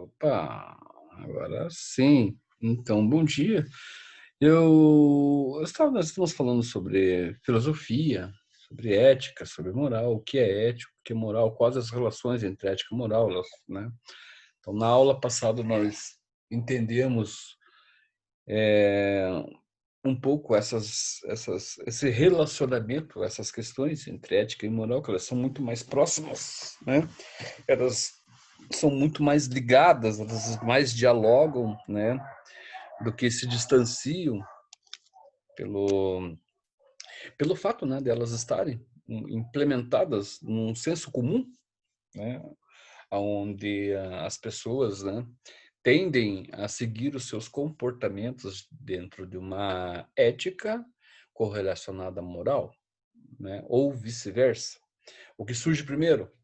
Opa, agora sim. Então, bom dia. Nós estamos falando sobre filosofia, sobre ética, sobre moral, o que é ético, o que é moral, quais as relações entre ética e moral, né? Então, na aula passada nós entendemos um pouco esse relacionamento, essas questões entre ética e moral, que elas são muito mais próximas, né? Elas são muito mais ligadas, elas mais dialogam, né, do que se distanciam pelo, pelo fato, né, de elas estarem implementadas num senso comum, né, onde as pessoas, né, tendem a seguir os seus comportamentos dentro de uma ética correlacionada à moral, né, ou vice-versa. O que surge primeiro?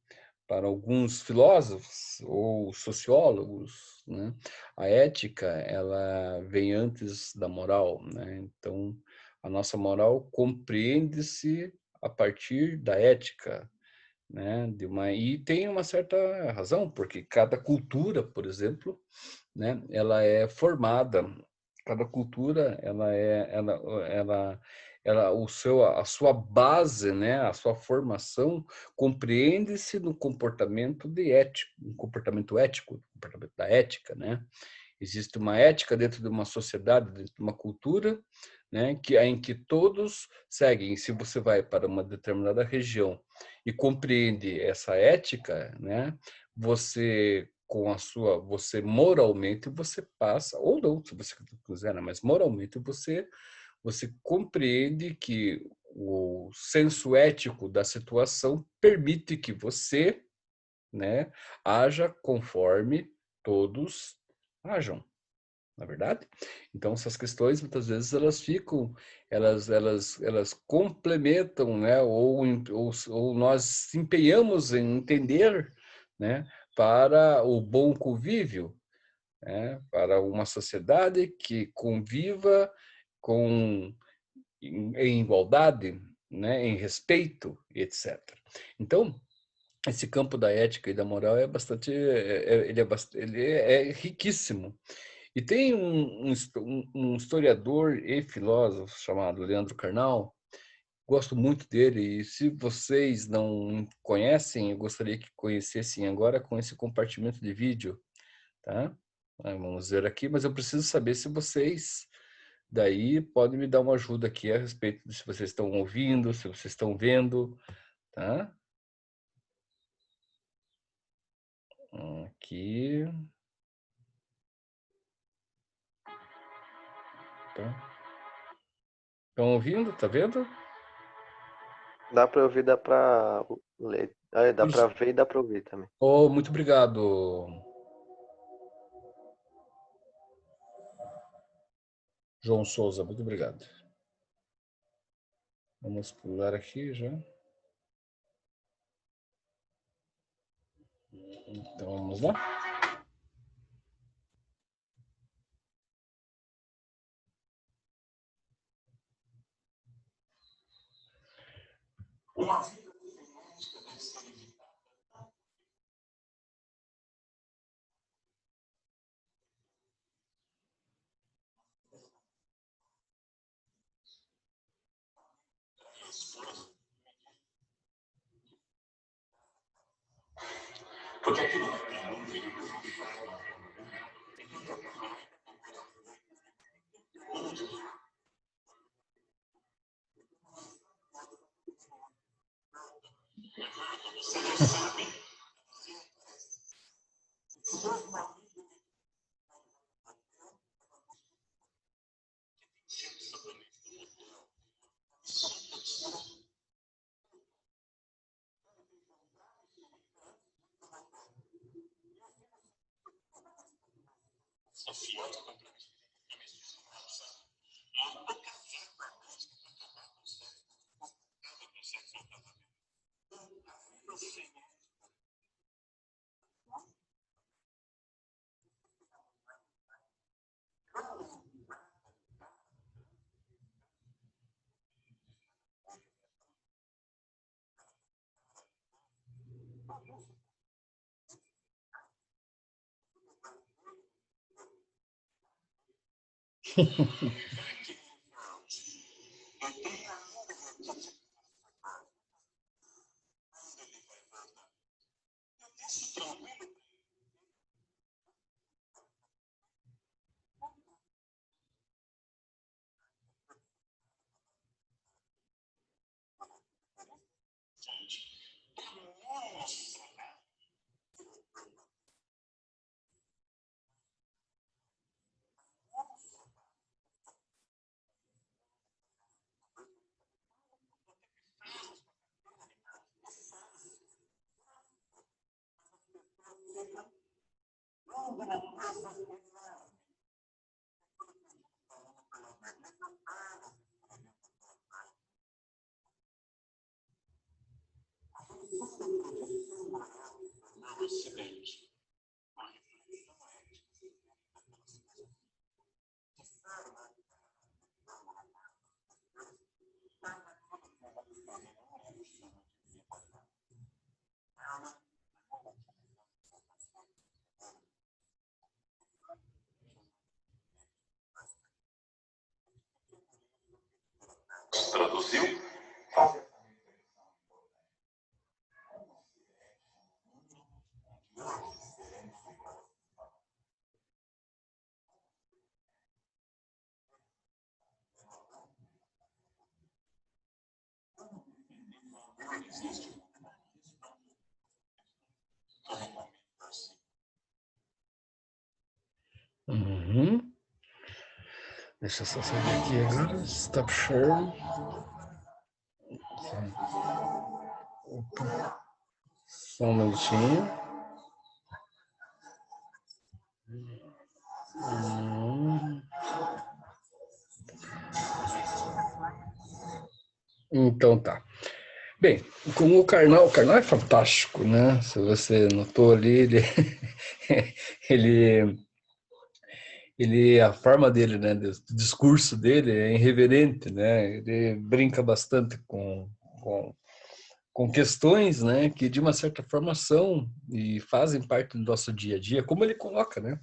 Para alguns filósofos ou sociólogos, né, a ética ela vem antes da moral, né? Então, a nossa moral compreende-se a partir da ética, né? E tem uma certa razão, porque cada cultura, por exemplo, né, ela é formada, cada cultura, a sua base, né, a sua formação compreende-se no comportamento no comportamento ético, no comportamento da ética, né? Existe uma ética dentro de uma sociedade, dentro de uma cultura, né, em que todos seguem. Se você vai para uma determinada região e compreende essa ética, né, você moralmente você passa, ou não, se você quiser, né, mas moralmente você compreende que o senso ético da situação permite que você, né, haja conforme todos hajam, na verdade? Então, essas questões, muitas vezes, elas complementam, né? Ou nós se empenhamos em entender, né? Para o bom convívio, né? Para uma sociedade que conviva com, em igualdade, né? Em respeito, etc. Então, esse campo da ética e da moral é bastante, ele é riquíssimo. E tem um historiador e filósofo chamado Leandro Carnal, gosto muito dele, e se vocês não conhecem, eu gostaria que conhecessem agora com esse compartilhamento de vídeo, tá? Vamos ver aqui, mas eu preciso saber se vocês daí podem me dar uma ajuda aqui a respeito de se vocês estão ouvindo, se vocês estão vendo, tá? Aqui, tá? Estão ouvindo? Tá vendo? Dá pra ouvir, dá pra ler. Dá pra ver e dá pra ouvir também. Oh, muito obrigado, João Souza, muito obrigado. Vamos pular aqui já. Então vamos lá. Traduziu? Uhum. Deixa eu só sair aqui agora. Stop share. Opa. Só um minutinho. Então tá. Bem, com o Karnal é fantástico, né? Se você notou ali, ele, a forma dele, né? O discurso dele é irreverente, né? Ele brinca bastante com, com questões, né? Que de uma certa forma são e fazem parte do nosso dia a dia, como ele coloca, né?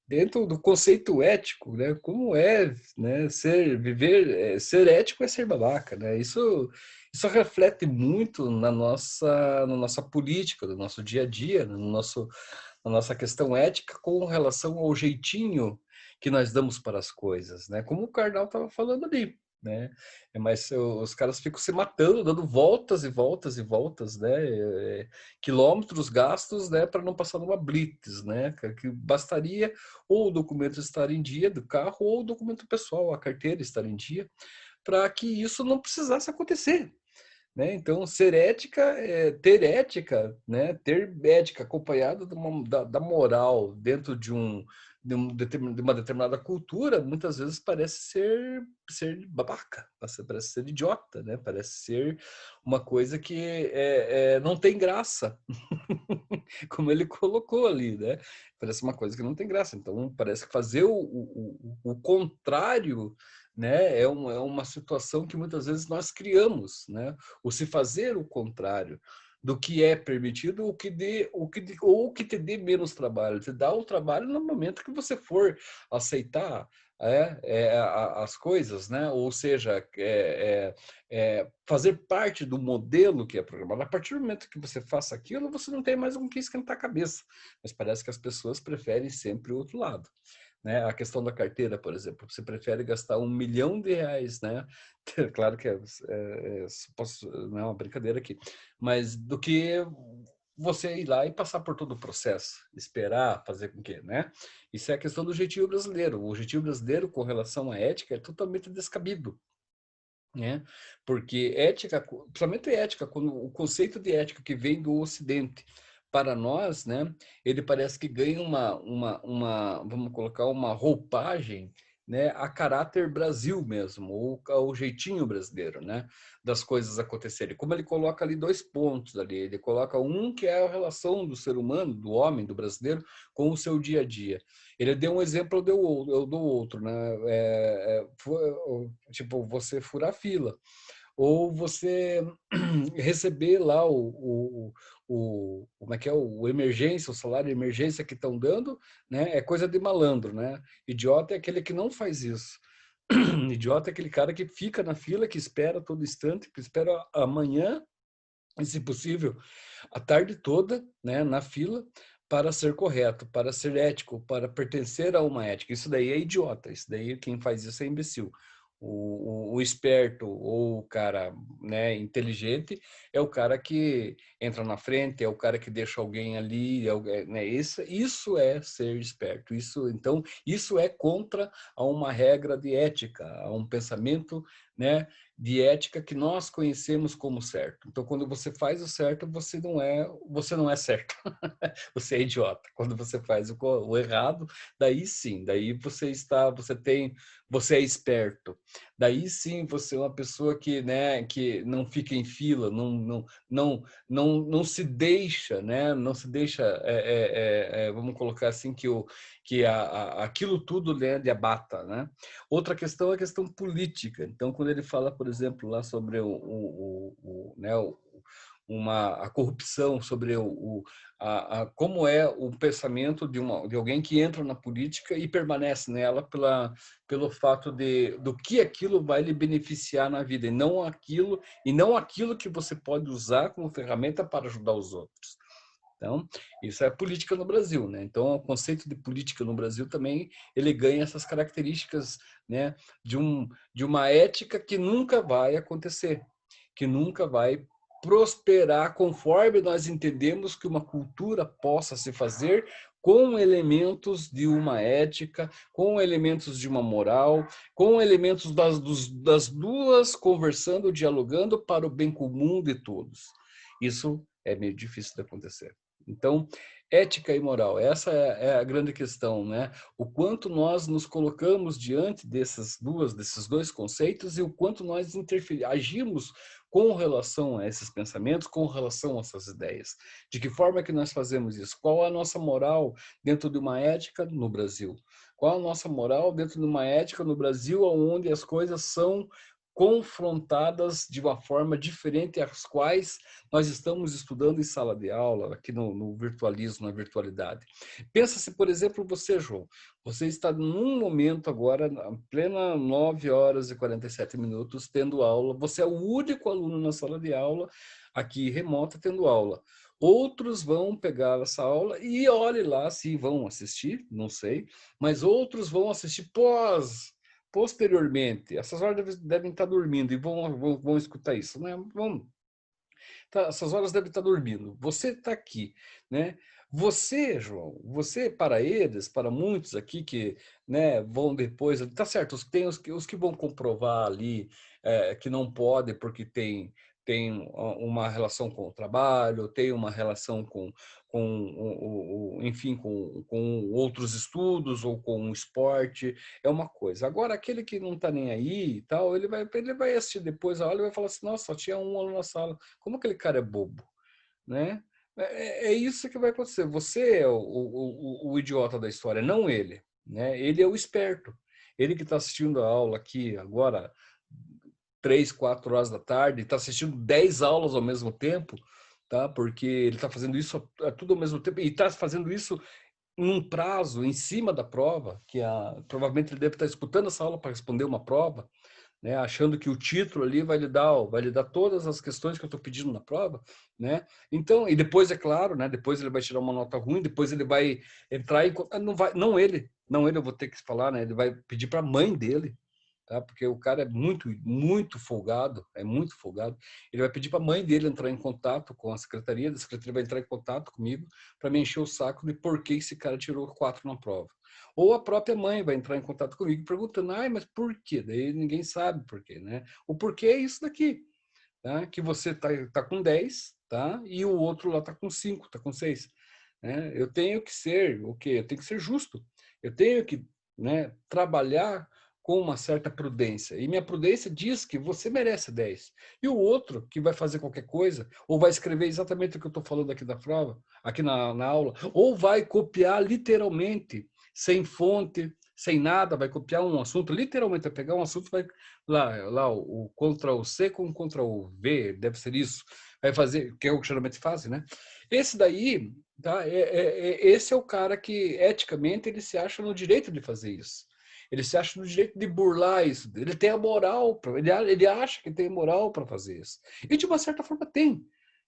Dentro do conceito ético, né? Como é, né? Ser ético é ser babaca, né? Isso reflete muito na nossa política, no nosso dia a dia, na nossa questão ética com relação ao jeitinho que nós damos para as coisas, né? Como o Karnal estava falando ali, né? Mas os caras ficam se matando, dando voltas e voltas e voltas, né? Quilômetros gastos, né? Para não passar numa blitz, né? Que bastaria ou o documento estar em dia do carro ou o documento pessoal, a carteira estar em dia, para que isso não precisasse acontecer, né? Então, ser ética é ter ética, né? Ter ética acompanhada da moral dentro de uma determinada cultura, muitas vezes parece ser babaca, parece ser idiota, né? Parece ser uma coisa que não tem graça, como ele colocou ali, né? Parece uma coisa que não tem graça. Então, parece que fazer o contrário, né, é uma situação que muitas vezes nós criamos, né? O se fazer o contrário do que é permitido, ou o que te dê menos trabalho. Te dá o trabalho no momento que você for aceitar as coisas, né? Ou seja, fazer parte do modelo que é programado. A partir do momento que você faça aquilo, você não tem mais com que esquentar a cabeça. Mas parece que as pessoas preferem sempre o outro lado, né? A questão da carteira, por exemplo, você prefere gastar R$ 1 milhão, né? Claro que não é uma brincadeira aqui, mas do que você ir lá e passar por todo o processo, esperar, fazer com que, né? Isso é a questão do jeitinho brasileiro. O jeitinho brasileiro com relação à ética é totalmente descabido, né? Porque ética, principalmente ética, quando o conceito de ética que vem do Ocidente para nós, né, ele parece que ganha vamos colocar uma roupagem, né, a caráter Brasil mesmo, ou o jeitinho brasileiro, né, das coisas acontecerem. Como ele coloca ali dois pontos ali, ele coloca um que é a relação do ser humano, do homem, do brasileiro, com o seu dia a dia. Ele deu um exemplo, eu dou outro, né? Tipo, você furar fila, ou você receber lá como é que é, o emergência, o salário de emergência que estão dando, né, é coisa de malandro, né? Idiota é aquele que não faz isso. Idiota é aquele cara que fica na fila, que espera todo instante, que espera amanhã, e se possível, a tarde toda, né, na fila, para ser correto, para ser ético, para pertencer a uma ética. Isso daí é idiota, isso daí quem faz isso é imbecil. O esperto ou o cara, né, inteligente é o cara que entra na frente, é o cara que deixa alguém ali, né, isso é ser esperto. Então, isso é contra a uma regra de ética, a um pensamento, né, de ética que nós conhecemos como certo. Então, quando você faz o certo, você não é certo. Você é idiota. Quando você faz o errado, daí sim, daí você é esperto. Daí sim, você é uma pessoa que, né, que não fica em fila, não se deixa, né, não se deixa, vamos colocar assim que aquilo tudo, né, lhe abata, né? Outra questão é a questão política. Então, quando ele fala, por exemplo, lá sobre né, a corrupção, sobre como é o pensamento de alguém que entra na política e permanece nela pelo fato do que aquilo vai lhe beneficiar na vida, e não aquilo que você pode usar como ferramenta para ajudar os outros. Então, isso é política no Brasil, né? Então, o conceito de política no Brasil também, ele ganha essas características, né, de uma ética que nunca vai acontecer, que nunca vai prosperar conforme nós entendemos que uma cultura possa se fazer com elementos de uma ética, com elementos de uma moral, com elementos das duas conversando, dialogando para o bem comum de todos. Isso é meio difícil de acontecer. Então, ética e moral, essa é a grande questão, né? O quanto nós nos colocamos diante desses dois conceitos e o quanto nós agimos com relação a esses pensamentos, com relação a essas ideias. De que forma que nós fazemos isso? Qual a nossa moral dentro de uma ética no Brasil? Qual a nossa moral dentro de uma ética no Brasil onde as coisas são confrontadas de uma forma diferente às quais nós estamos estudando em sala de aula, aqui no virtualismo, na virtualidade. Pensa-se, por exemplo, você, João, você está num momento agora, na plena 9h47, tendo aula, você é o único aluno na sala de aula, aqui remota, tendo aula. Outros vão pegar essa aula e olhe lá se vão assistir, não sei, mas outros vão assistir posteriormente. Essas horas devem estar dormindo e vão escutar isso, né? Tá, essas horas devem estar dormindo. Você está aqui, né? Você, João, você para eles, para muitos aqui que, né, vão depois, tá certo, tem os que vão comprovar ali que não pode porque tem uma relação com o trabalho, tem uma relação enfim, com outros estudos ou com o esporte, é uma coisa. Agora, aquele que não está nem aí e tal, ele vai assistir depois a aula e vai falar assim, nossa, só tinha um aluno na sala. Como aquele cara é bobo, né? É isso que vai acontecer. Você é o idiota da história, não ele, né? Ele é o esperto. Ele que está assistindo a aula aqui agora, 3, 4 horas da tarde, está assistindo 10 aulas ao mesmo tempo, tá? Porque ele está fazendo isso tudo ao mesmo tempo e está fazendo isso num prazo em cima da prova, provavelmente ele deve estar escutando essa aula para responder uma prova, né, achando que o título ali vai lhe dar todas as questões que eu estou pedindo na prova, né? Então, e depois é claro, né? Depois ele vai tirar uma nota ruim, depois ele vai entrar em não ele eu vou ter que falar, né? Ele vai pedir para a mãe dele, tá? Porque o cara é muito folgado, é muito folgado. Ele vai pedir para a mãe dele entrar em contato com a secretaria vai entrar em contato comigo para me encher o saco de por que esse cara tirou 4 na prova. Ou a própria mãe vai entrar em contato comigo perguntando, mas por quê? Daí ninguém sabe por quê, né? O porquê é isso daqui, tá? Que você tá com 10, tá? E o outro lá tá com 5, tá com 6. Né? Eu tenho que ser o quê? Eu tenho que ser justo. Eu tenho que, né, trabalhar com uma certa prudência. E minha prudência diz que você merece 10. E o outro, que vai fazer qualquer coisa, ou vai escrever exatamente o que eu estou falando aqui da prova, aqui na aula, ou vai copiar literalmente, sem fonte, sem nada, vai copiar um assunto, literalmente, vai pegar um assunto, vai lá o Ctrl-C com Ctrl-V, deve ser isso, vai fazer, que é o que geralmente fazem, né? Esse daí, tá? Esse é o cara que, eticamente, ele se acha no direito de fazer isso. Ele se acha no direito de burlar isso. Ele tem a moral, ele acha que tem moral para fazer isso. E, de uma certa forma, tem.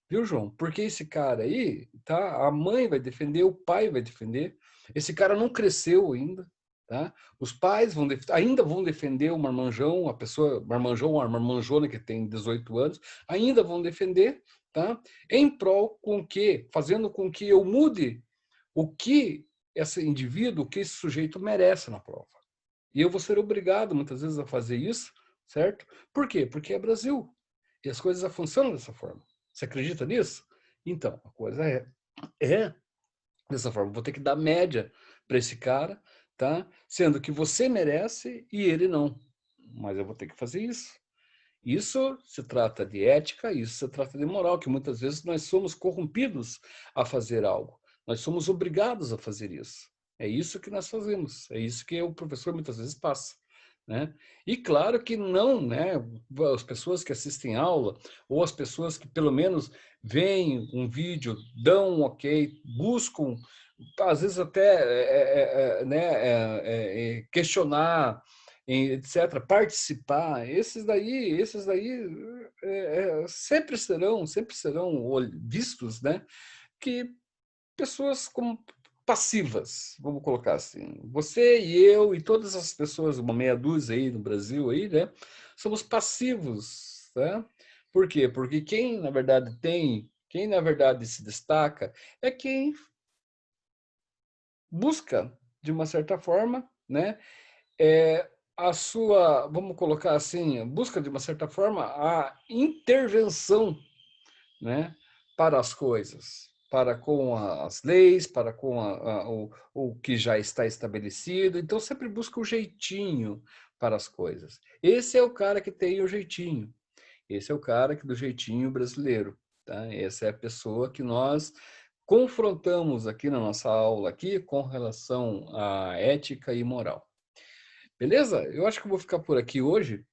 Viu, João? Porque esse cara aí, tá? A mãe vai defender, o pai vai defender. Esse cara não cresceu ainda, tá? Os pais ainda vão defender o marmanjão, a pessoa, marmanjão ou a marmanjona que tem 18 anos, ainda vão defender, tá? Em prol fazendo com que eu mude o que esse indivíduo, o que esse sujeito merece na prova. E eu vou ser obrigado, muitas vezes, a fazer isso, certo? Por quê? Porque é Brasil. E as coisas funcionam dessa forma. Você acredita nisso? Então, a coisa é dessa forma. Vou ter que dar média para esse cara, tá? Sendo que você merece e ele não. Mas eu vou ter que fazer isso. Isso se trata de ética, isso se trata de moral, que muitas vezes nós somos corrompidos a fazer algo. Nós somos obrigados a fazer isso. É isso que nós fazemos, é isso que o professor muitas vezes passa. Né? E claro que não, né? As pessoas que assistem aula, ou as pessoas que pelo menos veem um vídeo, dão um ok, buscam, às vezes até questionar, etc., participar, esses daí sempre serão vistos, né? Que pessoas como passivas, vamos colocar assim. Você e eu e todas as pessoas, uma meia dúzia aí no Brasil, aí, né? Somos passivos, né? Por quê? Porque quem, na verdade, se destaca é quem busca, de uma certa forma, né? A sua, vamos colocar assim, busca, de uma certa forma, a intervenção, né, para as coisas, para com as leis, para com o que já está estabelecido. Então, sempre busca o jeitinho para as coisas. Esse é o cara que tem o jeitinho. Esse é o cara que do jeitinho brasileiro. Tá? Essa é a pessoa que nós confrontamos aqui na nossa aula aqui com relação à ética e moral. Beleza? Eu acho que eu vou ficar por aqui hoje.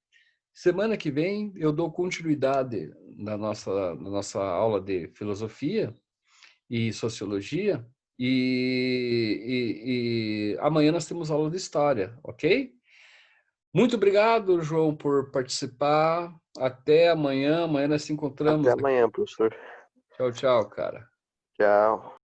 Semana que vem eu dou continuidade na nossa aula de filosofia e sociologia e amanhã nós temos aula de história, ok? Muito obrigado, João, por participar. Até amanhã. Amanhã nós se encontramos. Até amanhã, professor. Tchau, tchau, cara. Tchau.